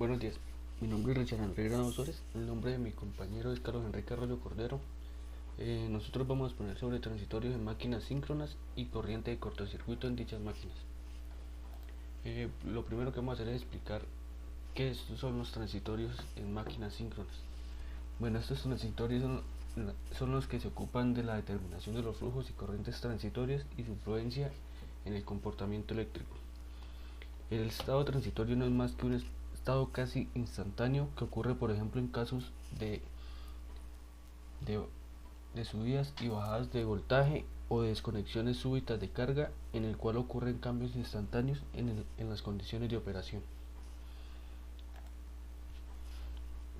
Buenos días, mi nombre es Richard Enrique Granados Suárez, el nombre de mi compañero es Carlos Enrique Arroyo Cordero. Nosotros vamos a exponer sobre transitorios en máquinas síncronas y corriente de cortocircuito en dichas máquinas. Lo primero que vamos a hacer es explicar qué son los transitorios en máquinas síncronas. Bueno, estos transitorios son los que se ocupan de la determinación de los flujos y corrientes transitorias y su influencia en el comportamiento eléctrico. El estado transitorio no es más que un estado casi instantáneo que ocurre, por ejemplo, en casos de subidas y bajadas de voltaje o de desconexiones súbitas de carga, en el cual ocurren cambios instantáneos en las condiciones de operación.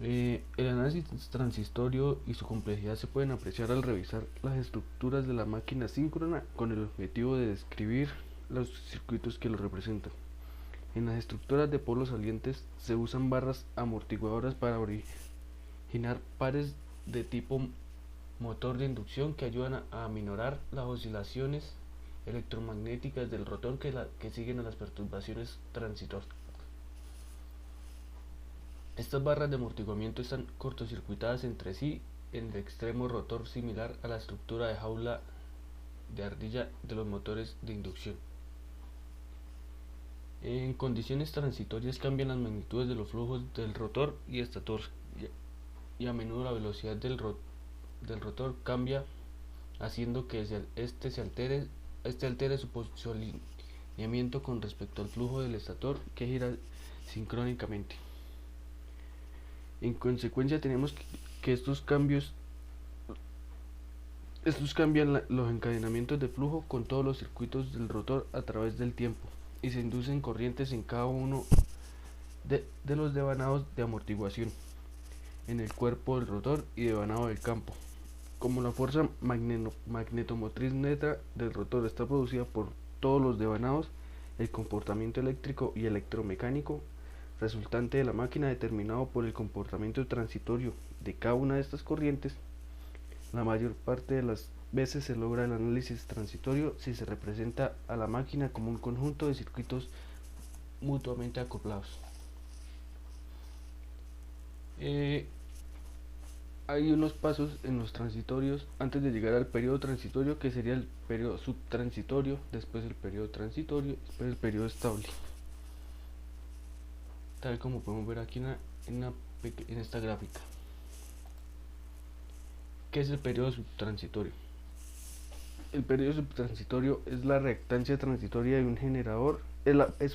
El análisis transistorio y su complejidad se pueden apreciar al revisar las estructuras de la máquina síncrona con el objetivo de describir los circuitos que lo representan. En las estructuras de polos salientes se usan barras amortiguadoras para originar pares de tipo motor de inducción que ayudan a aminorar las oscilaciones electromagnéticas del rotor que siguen a las perturbaciones transitorias. Estas barras de amortiguamiento están cortocircuitadas entre sí en el extremo rotor, similar a la estructura de jaula de ardilla de los motores de inducción. En condiciones transitorias cambian las magnitudes de los flujos del rotor y estator, y a menudo la velocidad del rotor cambia, haciendo que este altere su posicionamiento con respecto al flujo del estator, que gira sincrónicamente. En consecuencia, tenemos que estos cambian los encadenamientos de flujo con todos los circuitos del rotor a través del tiempo, y se inducen corrientes en cada uno de los devanados de amortiguación en el cuerpo del rotor y devanado del campo. Como la fuerza magnetomotriz neta del rotor está producida por todos los devanados, el comportamiento eléctrico y electromecánico resultante de la máquina, determinado por el comportamiento transitorio de cada una de estas corrientes, la mayor parte de las veces se logra el análisis transitorio si se representa a la máquina como un conjunto de circuitos mutuamente acoplados. Hay unos pasos en los transitorios antes de llegar al periodo transitorio, que sería el periodo subtransitorio, después el periodo transitorio, después el periodo estable, tal como podemos ver aquí en esta gráfica. ¿Qué es el periodo subtransitorio? El periodo subtransitorio es la reactancia transitoria de un generador, En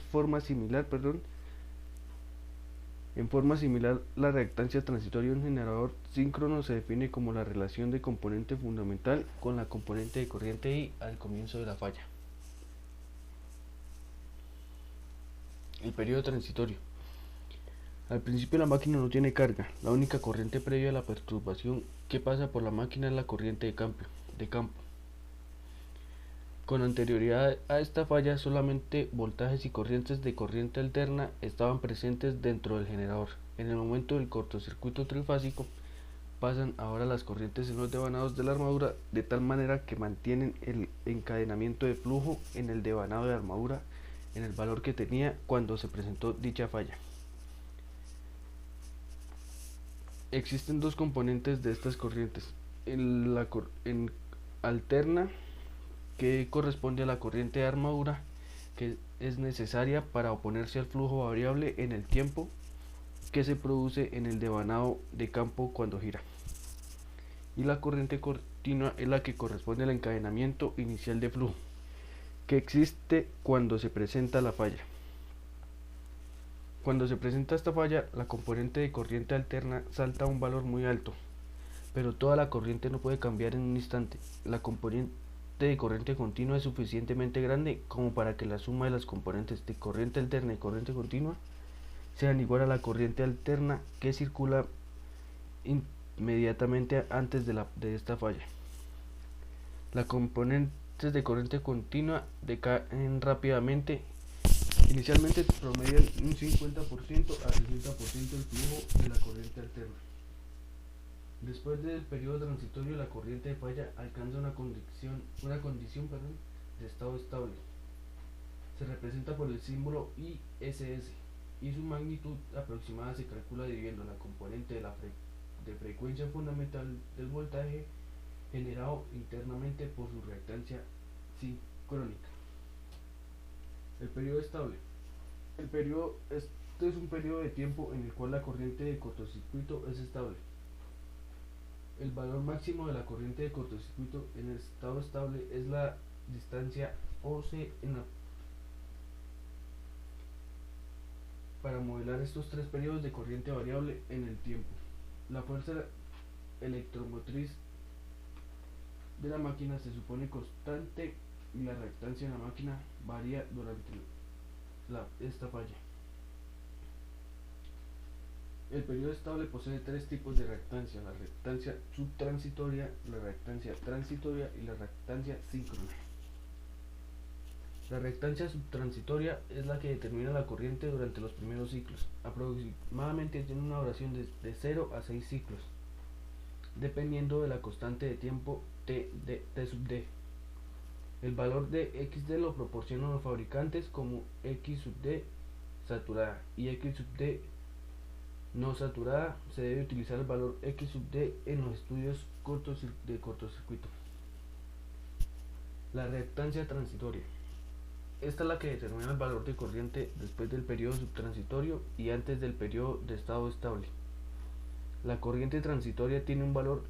forma similar, la reactancia transitoria de un generador síncrono se define como la relación de componente fundamental con la componente de corriente I al comienzo de la falla. El periodo transitorio. Al principio la máquina no tiene carga, la única corriente previa a la perturbación que pasa por la máquina es la corriente de campo. Con anterioridad a esta falla, solamente voltajes y corrientes de corriente alterna estaban presentes dentro del generador. En el momento del cortocircuito trifásico, pasan ahora las corrientes en los devanados de la armadura, de tal manera que mantienen el encadenamiento de flujo en el devanado de armadura en el valor que tenía cuando se presentó dicha falla. Existen dos componentes de estas corrientes: en alterna, que corresponde a la corriente de armadura, que es necesaria para oponerse al flujo variable en el tiempo que se produce en el devanado de campo cuando gira, y la corriente continua es la que corresponde al encadenamiento inicial de flujo, que existe cuando se presenta la falla. Cuando se presenta esta falla, la componente de corriente alterna salta a un valor muy alto, pero toda la corriente no puede cambiar en un instante. La componente de corriente continua es suficientemente grande como para que la suma de las componentes de corriente alterna y corriente continua sean igual a la corriente alterna que circula inmediatamente antes de esta falla. Las componentes de corriente continua decaen rápidamente. Inicialmente promedian un 50% a 60% del flujo de la corriente alterna. Después del periodo transitorio, la corriente de falla alcanza una condición de estado estable. Se representa por el símbolo ISS. y su magnitud aproximada se calcula dividiendo la componente de frecuencia fundamental del voltaje generado internamente por su reactancia sincrónica. El periodo estable. Este es un periodo de tiempo en el cual la corriente de cortocircuito es estable. El valor máximo de la corriente de cortocircuito en el estado estable es la distancia OC para modelar estos tres periodos de corriente variable en el tiempo. La fuerza electromotriz de la máquina se supone constante y la reactancia de la máquina varía durante esta falla. El periodo estable posee tres tipos de reactancia: la reactancia subtransitoria, la reactancia transitoria y la reactancia síncrona. La reactancia subtransitoria es la que determina la corriente durante los primeros ciclos. Aproximadamente tiene una duración de 0 a 6 ciclos, dependiendo de la constante de tiempo T sub D. El valor de XD lo proporcionan los fabricantes como X sub D saturada y X sub D no saturada. Se debe utilizar el valor X sub D en los estudios de cortocircuito. La reactancia transitoria. Esta es la que determina el valor de corriente después del periodo subtransitorio y antes del periodo de estado estable. La corriente transitoria tiene un valor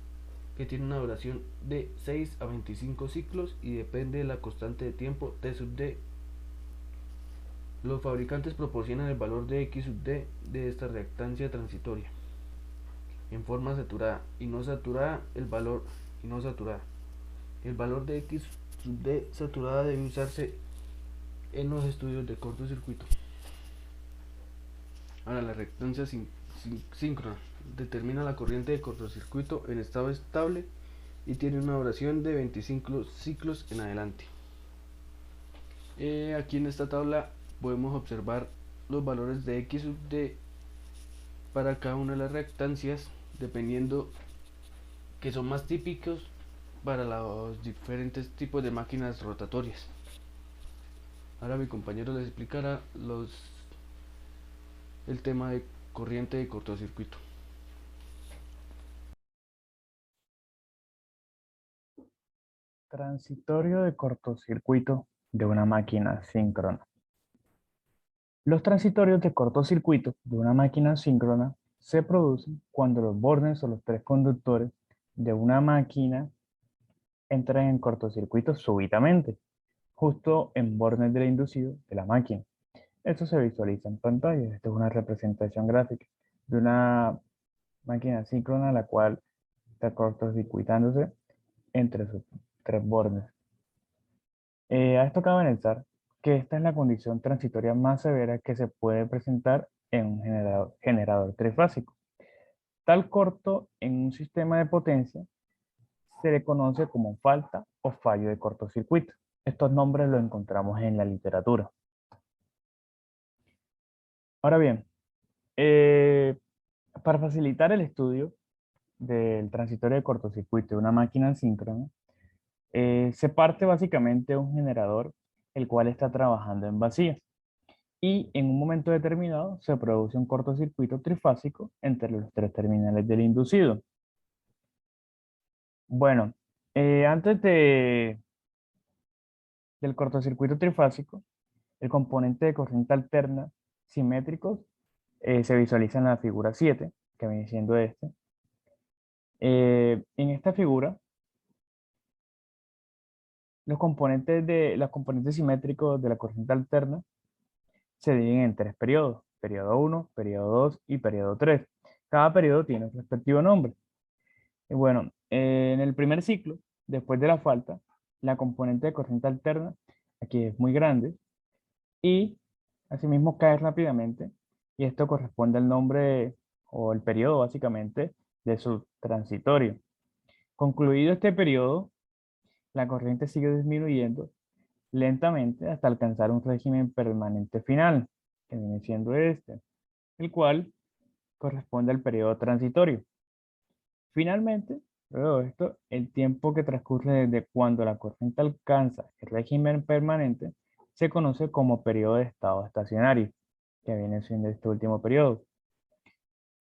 que tiene una duración de 6 a 25 ciclos y depende de la constante de tiempo T sub D. Los fabricantes proporcionan el valor de X sub D de esta reactancia transitoria en forma saturada y no saturada. El valor de X sub D saturada debe usarse en los estudios de cortocircuito. Ahora, la reactancia síncrona determina la corriente de cortocircuito en estado estable y tiene una duración de 25 ciclos en adelante. Aquí en esta tabla podemos observar los valores de X sub D para cada una de las reactancias, dependiendo que son más típicos para los diferentes tipos de máquinas rotatorias. Ahora mi compañero les explicará el tema de corriente de cortocircuito. Transitorio de cortocircuito de una máquina síncrona. Los transitorios de cortocircuito de una máquina síncrona se producen cuando los bornes o los tres conductores de una máquina entran en cortocircuito súbitamente, justo en bornes del inducido de la máquina. Esto se visualiza en pantalla. Esta es una representación gráfica de una máquina síncrona la cual está cortocircuitándose entre sus tres bornes. A esto cabe analizar que esta es la condición transitoria más severa que se puede presentar en un generador trifásico. Tal corto en un sistema de potencia se le conoce como falta o fallo de cortocircuito. Estos nombres los encontramos en la literatura. Ahora bien, para facilitar el estudio del transitorio de cortocircuito de una máquina síncrona, se parte básicamente de un generador el cual está trabajando en vacío y en un momento determinado se produce un cortocircuito trifásico entre los tres terminales del inducido. Bueno, antes del cortocircuito trifásico, el componente de corriente alterna simétricos se visualiza en la figura 7, que viene siendo este. En esta figura, los componentes simétricos de la corriente alterna se dividen en tres periodos: periodo 1, periodo 2 y periodo 3. Cada periodo tiene su respectivo nombre. Y bueno, en el primer ciclo, después de la falta, la componente de corriente alterna aquí es muy grande y asimismo cae rápidamente, y esto corresponde al nombre o el periodo básicamente de su transitorio. Concluido este periodo, la corriente sigue disminuyendo lentamente hasta alcanzar un régimen permanente final, que viene siendo este, el cual corresponde al periodo transitorio. Finalmente, luego de esto, el tiempo que transcurre desde cuando la corriente alcanza el régimen permanente se conoce como periodo de estado estacionario. que viene siendo este último periodo.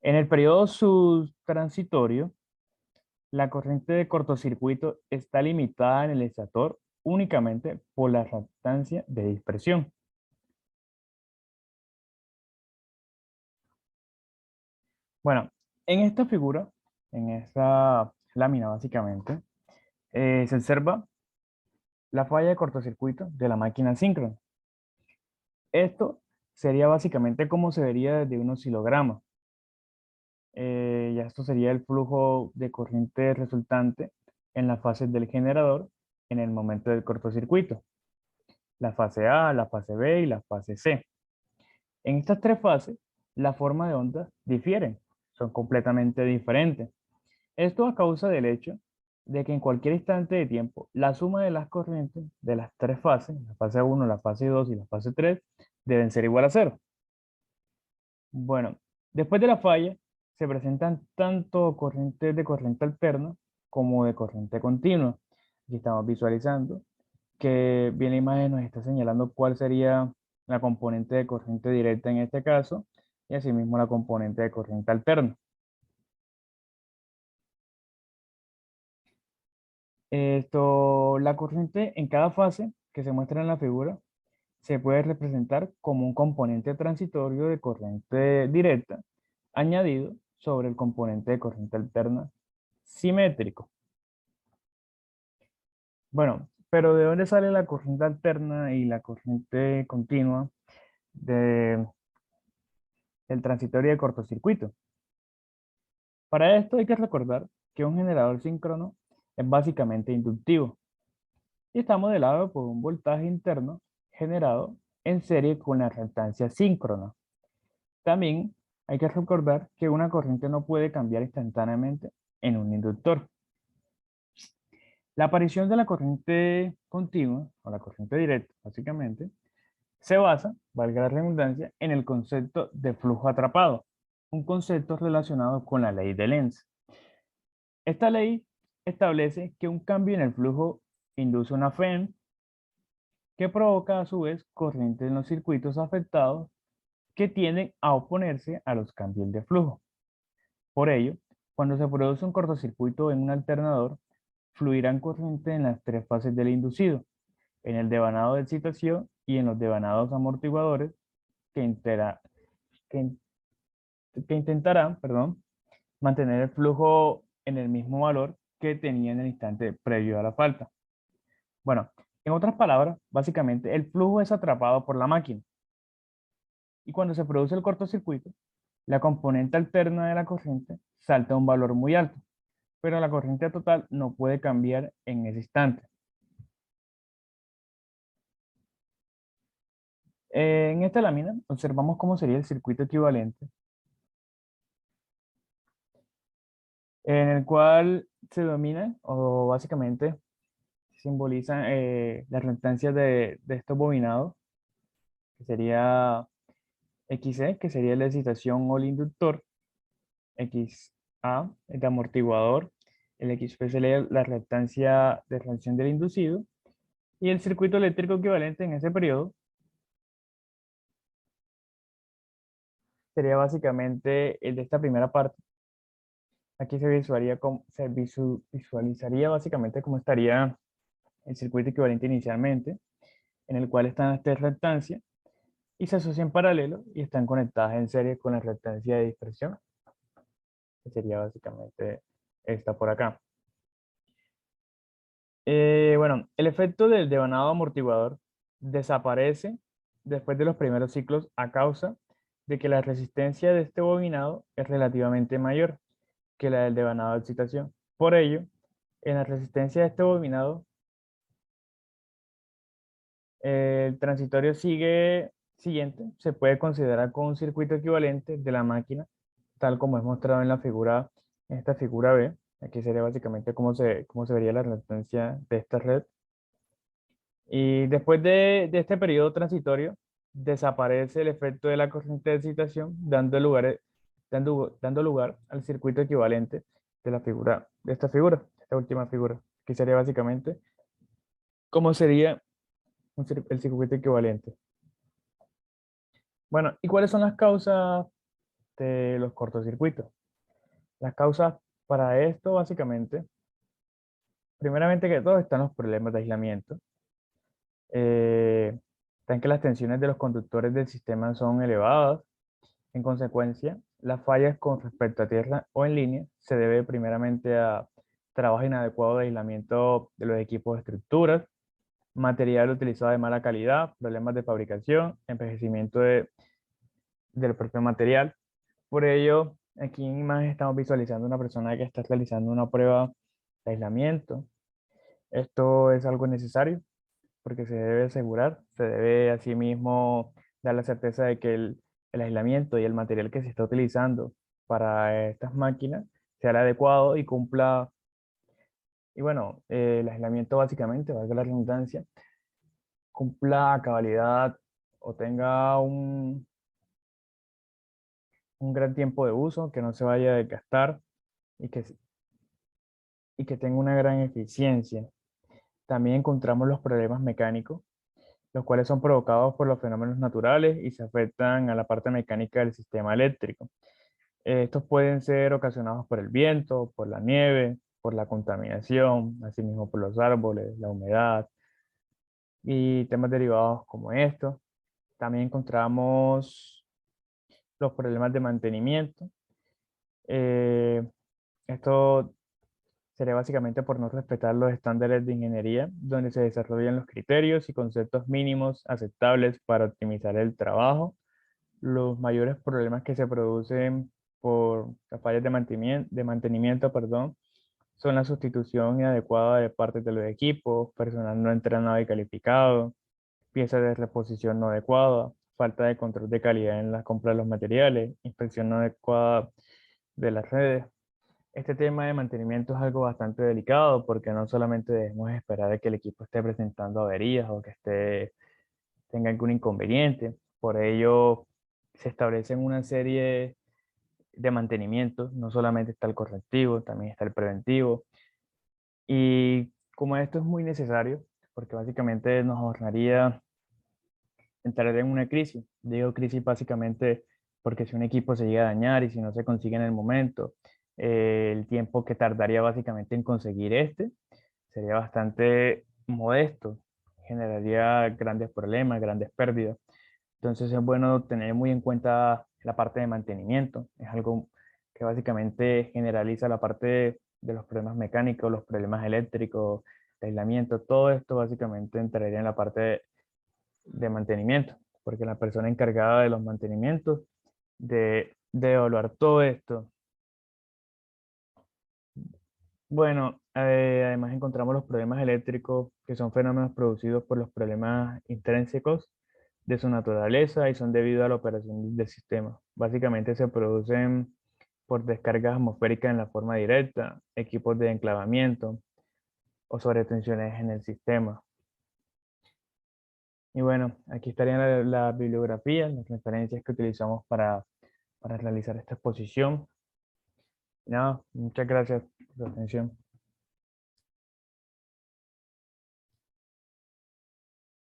En el periodo subtransitorio, la corriente de cortocircuito está limitada en el estator únicamente por la reactancia de dispersión. Bueno, en esta figura, en esta lámina básicamente, se observa la falla de cortocircuito de la máquina síncrona. Esto sería básicamente como se vería desde un oscilograma. Ya esto sería el flujo de corriente resultante en las fases del generador en el momento del cortocircuito. La fase A, la fase B y la fase C. En estas tres fases, la forma de ondas difieren, son completamente diferentes. Esto a causa del hecho de que en cualquier instante de tiempo, la suma de las corrientes de las tres fases, la fase 1, la fase 2 y la fase 3, deben ser igual a cero. Bueno, después de la falla, se presentan tanto corrientes de corriente alterna como de corriente continua. Aquí estamos visualizando que bien la imagen nos está señalando cuál sería la componente de corriente directa en este caso, y asimismo la componente de corriente alterna. La corriente en cada fase que se muestra en la figura se puede representar como un componente transitorio de corriente directa añadido sobre el componente de corriente alterna simétrico. Bueno, pero ¿de dónde sale la corriente alterna y la corriente continua del transitorio de cortocircuito? Para esto hay que recordar que un generador síncrono es básicamente inductivo y está modelado por un voltaje interno generado en serie con la reactancia síncrona. También hay que recordar que una corriente no puede cambiar instantáneamente en un inductor. La aparición de la corriente continua, o la corriente directa, básicamente, se basa, valga la redundancia, en el concepto de flujo atrapado, un concepto relacionado con la ley de Lenz. Esta ley establece que un cambio en el flujo induce una FEM que provoca a su vez corrientes en los circuitos afectados que tienden a oponerse a los cambios de flujo. Por ello, cuando se produce un cortocircuito en un alternador, fluirán corrientes en las tres fases del inducido, en el devanado de excitación y en los devanados amortiguadores que, que, que intentarán, mantener el flujo en el mismo valor que tenía en el instante previo a la falta. Bueno, en otras palabras, básicamente el flujo es atrapado por la máquina. Y cuando se produce el cortocircuito, la componente alterna de la corriente salta a un valor muy alto, pero la corriente total no puede cambiar en ese instante. En esta lámina observamos cómo sería el circuito equivalente, en el cual se domina o básicamente simboliza las reactancias de estos bobinados, que sería XC, que sería la excitación o el inductor, XA, el amortiguador, el XP sería la reactancia de reacción del inducido, y el circuito eléctrico equivalente en ese periodo sería básicamente el de esta primera parte. Aquí visualizaría básicamente cómo estaría el circuito equivalente inicialmente, en el cual están las tres reactancias y se asocian en paralelo y están conectadas en serie con la reactancia de dispersión, que sería básicamente esta por acá. Bueno, el efecto del devanado amortiguador desaparece después de los primeros ciclos a causa de que la resistencia de este bobinado es relativamente mayor que la del devanado de excitación. Por ello, en la resistencia de este bobinado, el transitorio siguiente se puede considerar como un circuito equivalente de la máquina, tal como es mostrado en la figura, en esta figura B. Aquí sería básicamente cómo se vería la reactancia de esta red. Y después de este periodo transitorio, desaparece el efecto de la corriente de excitación, dando lugar al circuito equivalente de la figura, de esta última figura, que sería básicamente cómo sería el circuito equivalente. Bueno, ¿y cuáles son las causas de los cortocircuitos? Las causas para esto, básicamente, primeramente que todo, están los problemas de aislamiento. Están que las tensiones de los conductores del sistema son elevadas. En consecuencia, las fallas con respecto a tierra o en línea se debe primeramente a trabajo inadecuado de aislamiento de los equipos de estructuras, material utilizado de mala calidad, problemas de fabricación, envejecimiento del propio material. Por ello, aquí en imagen estamos visualizando una persona que está realizando una prueba de aislamiento. Esto es algo necesario porque se debe asegurar, se debe asimismo dar la certeza de que el aislamiento y el material que se está utilizando para estas máquinas sea el adecuado y cumpla, y bueno, el aislamiento básicamente, valga la redundancia, cumpla a cabalidad o tenga un gran tiempo de uso, que no se vaya a desgastar y que tenga una gran eficiencia. También encontramos los problemas mecánicos, los cuales son provocados por los fenómenos naturales y se afectan a la parte mecánica del sistema eléctrico. Estos pueden ser ocasionados por el viento, por la nieve, por la contaminación, asimismo por los árboles, la humedad y temas derivados como estos. También encontramos los problemas de mantenimiento. Eh, Esto sería básicamente por no respetar los estándares de ingeniería, donde se desarrollan los criterios y conceptos mínimos aceptables para optimizar el trabajo. Los mayores problemas que se producen por las fallas de mantenimiento, perdón, son la sustitución inadecuada de partes de los equipos, personal no entrenado y calificado, piezas de reposición no adecuada, falta de control de calidad en la compra de los materiales, inspección no adecuada de las redes. Este tema de mantenimiento es algo bastante delicado porque no solamente debemos esperar a que el equipo esté presentando averías o que tenga algún inconveniente. Por ello, se establecen una serie de mantenimientos. No solamente está el correctivo, también está el preventivo. Y como esto es muy necesario, porque básicamente nos ahorraría entrar en una crisis. Digo crisis básicamente porque si un equipo se llega a dañar y si no se consigue en el momento, el tiempo que tardaría básicamente en conseguir este sería bastante modesto, generaría grandes problemas, grandes pérdidas. Entonces es bueno tener muy en cuenta la parte de mantenimiento. Es algo que básicamente generaliza la parte de los problemas mecánicos, los problemas eléctricos, el aislamiento. Todo esto básicamente entraría en la parte de mantenimiento, porque la persona encargada de los mantenimientos de evaluar todo esto. Bueno, además encontramos los problemas eléctricos, que son fenómenos producidos por los problemas intrínsecos de su naturaleza y son debido a la operación del sistema. Básicamente se producen por descargas atmosféricas en la forma directa, equipos de enclavamiento o sobretensiones en el sistema. Y bueno, aquí estarían la bibliografía, las referencias que utilizamos para realizar esta exposición. Nada, muchas gracias por su atención.